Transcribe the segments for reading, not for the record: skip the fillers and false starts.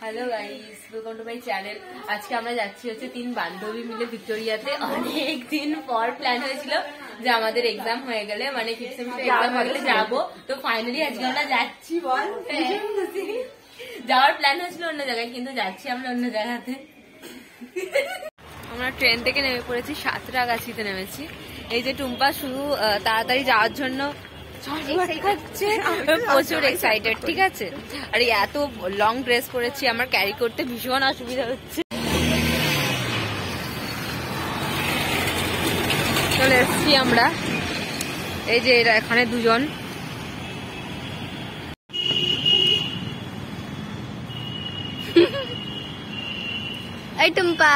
Hello guys, welcome to my channel. আজকে আমরা যাচ্ছি হচ্ছে 3 বান্ধবী মিলে ভিক্টোরিয়াতে। অনেক দিন পর প্ল্যান হয়েছিল যে আমাদের এক্সাম হয়ে গেলে, মানে 5th সেমিস্টার এক্সাম হয়ে গেলে যাবো। তো ফাইনালি আজকে আমরা যাচ্ছি। বল, যাওয়ার প্ল্যান হয়েছিল অন্য জায়গায়, কিন্তু যাচ্ছি আমরা অন্য জায়গাতে। আমরা ট্রেন থেকে নেমে পড়েছি, সাঁতরাগাছিতে নেমেছি। এই যে টুম্পা শুধু তাড়াতাড়ি যাওয়ার জন্য প্রচুর এক্সাইটেড, ঠিক আছে। আর এত লং ড্রেস পরেছি, আমার ক্যারি করতে ভীষণ অসুবিধা হচ্ছে। চলে এসছি আমরা, এই যে এরা এখানে দুজন। এই টুম্পা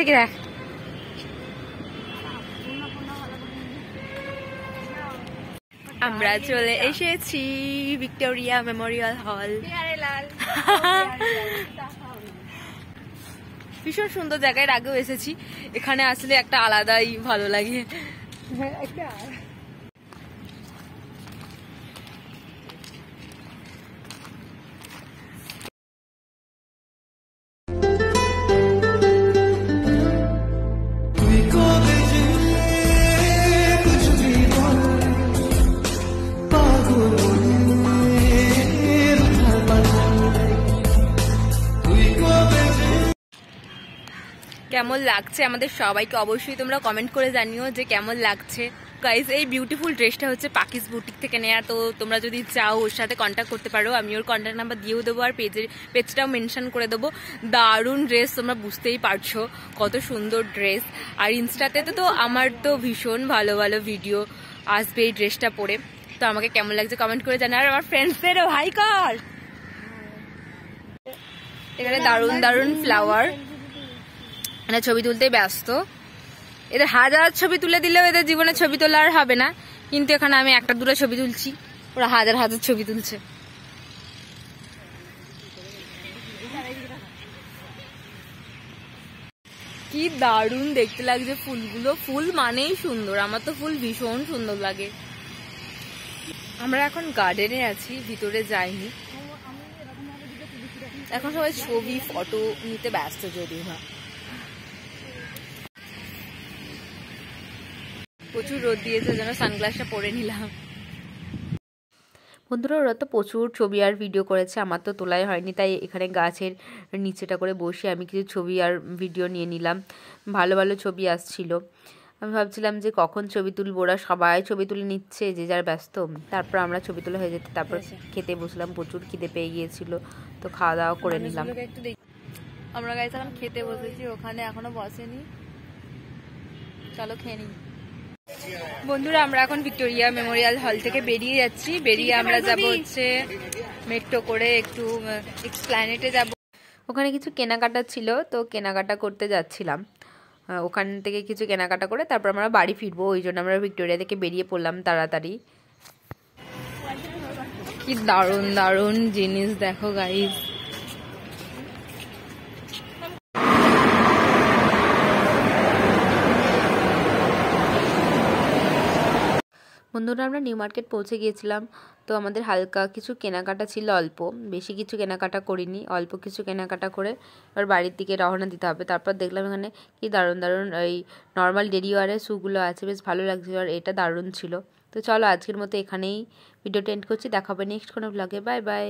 কি দেখ, আমরা চলে এসেছি ভিক্টোরিয়া মেমোরিয়াল হল। ভীষণ সুন্দর জায়গায়, আগেও এসেছি। এখানে আসলে একটা আলাদাই ভালো লাগে। কেমন লাগছে আমাদের সবাইকে অবশ্যই তোমরা কমেন্ট করে জানিও যে কেমন লাগছে। গাইস, এই বিউটিফুল ড্রেসটা হচ্ছে পাকিস বুটিক থেকে নেয়া। তো তোমরা যদি চাও ওর সাথে কন্ট্যাক্ট করতে পারো, আমি ওর কন্ট্যাক্ট নাম্বার দিয়েও দেবো, আর পেজটাও মেনশন করে দেবো। দারুণ ড্রেস, তোমরা বুঝতেই পারছো কত সুন্দর ড্রেস। আর ইনস্টাতে তো আমার তো ভীষণ ভালো ভালো ভিডিও আসবে এই ড্রেসটা পরে। তো আমাকে কেমন লাগছে কমেন্ট করে জানা। আর আমার ফ্রেন্ডসদেরও হাই কর। এখানে দারুণ দারুণ ফ্লাওয়ার, মানে ছবি তুলতেই ব্যস্ত। এদের হাজার ছবি তুলে দিলেও এদের জীবনে ছবি তোলা আর হবে না, কিন্তু এখানে আমি একটা দুটো ছবি তুলছি, ওরা হাজার হাজার ছবি তুলছে। কি দারুণ দেখতে লাগছে ফুলগুলো। ফুল মানেই সুন্দর, আমার তো ফুল ভীষণ সুন্দর লাগে। আমরা এখন গার্ডেনে আছি, ভিতরে যাইনি। এখন সবাই ছবি ফটো নিতে ব্যস্ত, যদিও না। প্রচুর রোদ দিয়েছে, যেন সানগ্লাসটা পরে নিলাম। বন্ধুরা, ওরা তো প্রচুর ছবি আর ভিডিও করেছে, আমার তো তোলাই হয়নি। তাই এখানে গাছের নিচেটা করে বসে আমি কিছু ছবি আর ভিডিও নিয়ে নিলাম। ভালো ভালো ছবি আসছিল। আমি ভাবছিলাম যে কখন ছবি তুলবো, ওরা সবাই ছবি তুলে নিচ্ছে, যে যার ব্যস্ত। তারপর আমরা ছবি তোলা হয়ে যেতে তারপর খেতে বসলাম। প্রচুর খিদে পেয়ে গিয়েছিল, তো খাওয়া দাওয়া করে নিলাম। আমরা গাইস এখন খেতে বসেছি, ওখানে এখনো বসেনি। চলো খেয়ে নিই। বন্ধুরা, আমরা এখন ভিক্টোরিয়া মেমোরিয়াল হল থেকে বেরিয়ে যাচ্ছি। বেরিয়ে আমরা যাব হচ্ছে মেট্রো করে একটু এক্সপ্ল্যানেটে যাব। ওখানে কিছু কেনাকাটা ছিল, তো কেনাকাটা করতে যাচ্ছিলাম। ওখান থেকে কিছু কেনাকাটা করে তারপর আমরা বাড়ি ফিরবো, ওই জন্য আমরা ভিক্টোরিয়া থেকে বেরিয়ে পড়লাম তাড়াতাড়ি। কি দারুণ দারুণ জিনিস দেখো গাইস। বন্ধুরা, আমরা নিউ মার্কেট পৌঁছে গিয়েছিলাম। তো আমাদের হালকা কিছু কেনাকাটা ছিল, অল্প, বেশি কিছু কেনাকাটা করিনি, অল্প কিছু কেনাকাটা করে এবার বাড়ির দিকে রওনা দিতে হবে। তারপর দেখলাম এখানে কি দারুণ দারুণ এই নর্মাল ডেলি ওয়ারের শ্যুগুলো আছে, বেশ ভালো লাগছিল, আর এটা দারুণ ছিল। তো চলো আজকের মতো এখানেই ভিডিওটা এন্ড করছি, দেখা হবে নেক্সট কোনো ব্লগে। Bye bye.